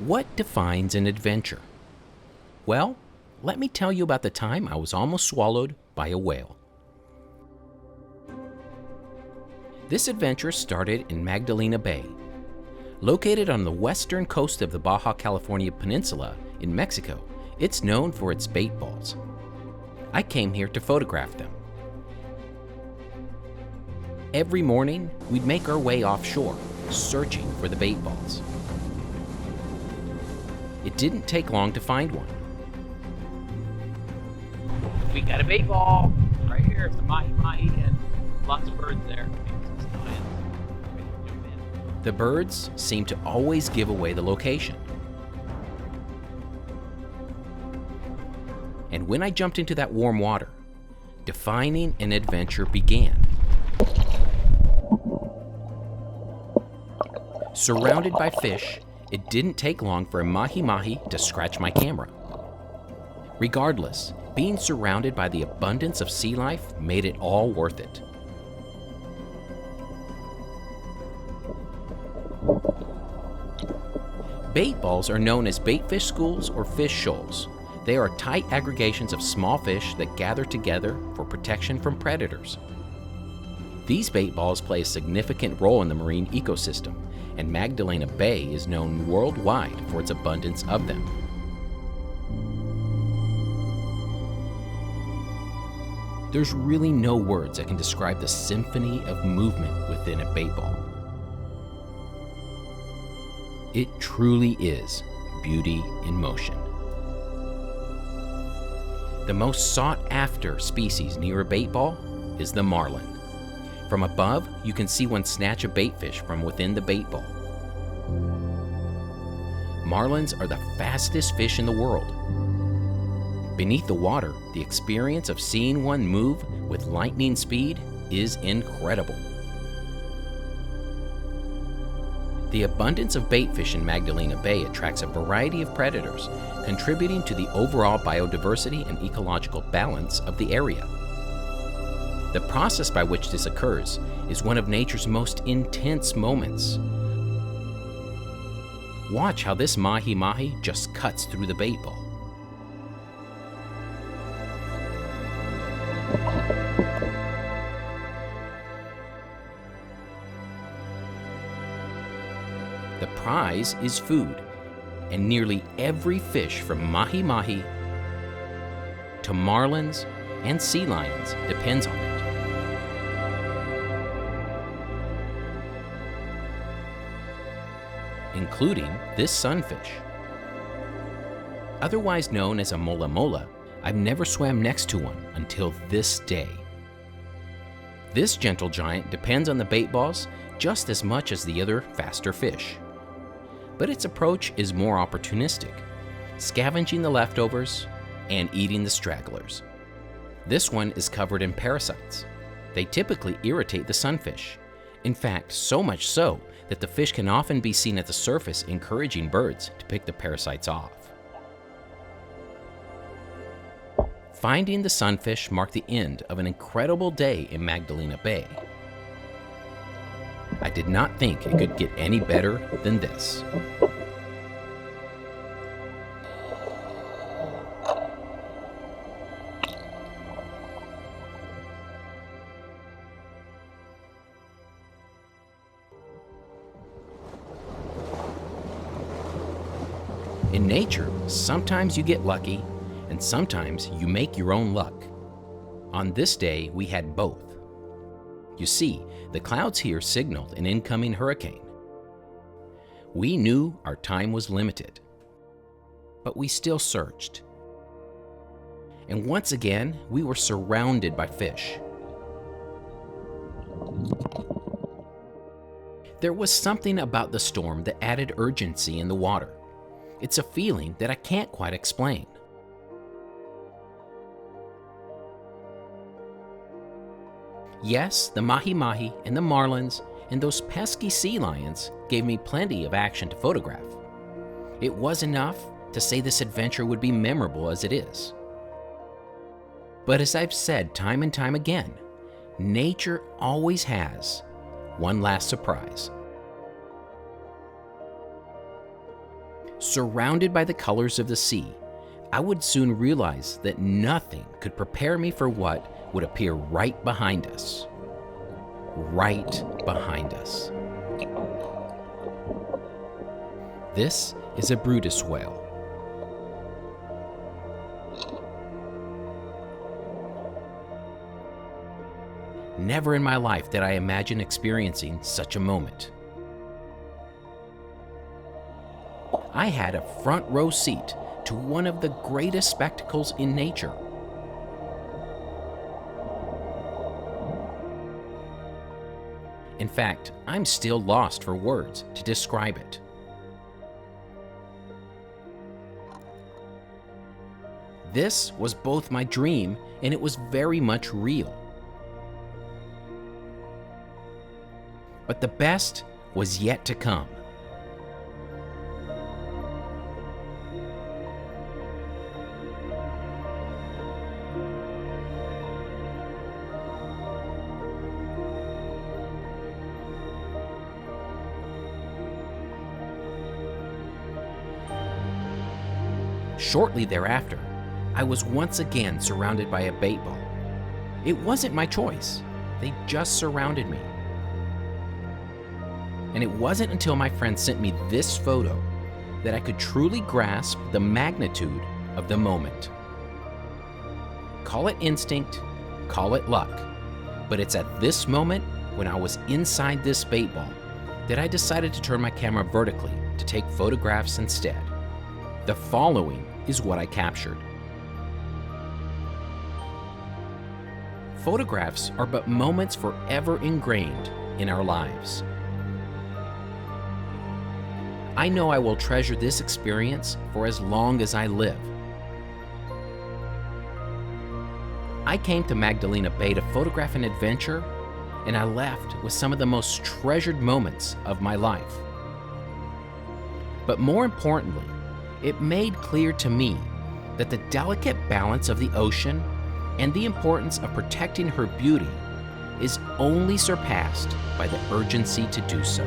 What defines an adventure? Well, let me tell you about the time I was almost swallowed by a whale. This adventure started in Magdalena Bay. Located on the western coast of the Baja California peninsula in Mexico, it's known for its bait balls. I came here to photograph them. Every morning, we'd make our way offshore, searching for the bait balls. It didn't take long to find one. We got a bait ball right here. It's a mahi-mahi and lots of birds there. The birds seem to always give away the location. And when I jumped into that warm water, defining an adventure began. Surrounded by fish, it didn't take long for a mahi-mahi to scratch my camera. Regardless, being surrounded by the abundance of sea life made it all worth it. Bait balls are known as baitfish schools or fish shoals. They are tight aggregations of small fish that gather together for protection from predators. These bait balls play a significant role in the marine ecosystem, and Magdalena Bay is known worldwide for its abundance of them. There's really no words that can describe the symphony of movement within a bait ball. It truly is beauty in motion. The most sought-after species near a bait ball is the marlin. From above, you can see one snatch a baitfish from within the bait ball. Marlins are the fastest fish in the world. Beneath the water, the experience of seeing one move with lightning speed is incredible. The abundance of baitfish in Magdalena Bay attracts a variety of predators, contributing to the overall biodiversity and ecological balance of the area. The process by which this occurs is one of nature's most intense moments. Watch how this mahi-mahi just cuts through the bait ball. The prize is food, and nearly every fish from mahi-mahi to marlins and sea lions depends on it. Including this sunfish. Otherwise known as a mola mola, I've never swam next to one until this day. This gentle giant depends on the bait balls just as much as the other faster fish. But its approach is more opportunistic, scavenging the leftovers and eating the stragglers. This one is covered in parasites. They typically irritate the sunfish. In fact, so much so that the fish can often be seen at the surface encouraging birds to pick the parasites off. Finding the sunfish marked the end of an incredible day in Magdalena Bay. I did not think it could get any better than this. In nature, sometimes you get lucky, and sometimes you make your own luck. On this day, we had both. You see, the clouds here signaled an incoming hurricane. We knew our time was limited, but we still searched. And once again, we were surrounded by fish. There was something about the storm that added urgency in the water. It's a feeling that I can't quite explain. Yes, the mahi-mahi and the marlins and those pesky sea lions gave me plenty of action to photograph. It was enough to say this adventure would be memorable as it is. But as I've said time and time again, nature always has one last surprise. Surrounded by the colors of the sea, I would soon realize that nothing could prepare me for what would appear right behind us. Right behind us. This is a Brutus whale. Never in my life did I imagine experiencing such a moment. I had a front row seat to one of the greatest spectacles in nature. In fact, I'm still lost for words to describe it. This was both my dream and it was very much real. But the best was yet to come. Shortly thereafter, I was once again surrounded by a baitball. It wasn't my choice. They just surrounded me. And it wasn't until my friend sent me this photo that I could truly grasp the magnitude of the moment. Call it instinct, call it luck, but it's at this moment when I was inside this baitball that I decided to turn my camera vertically to take photographs instead. The following is what I captured. Photographs are but moments forever ingrained in our lives. I know I will treasure this experience for as long as I live. I came to Magdalena Bay to photograph an adventure, and I left with some of the most treasured moments of my life. But more importantly, it made clear to me that the delicate balance of the ocean and the importance of protecting her beauty is only surpassed by the urgency to do so.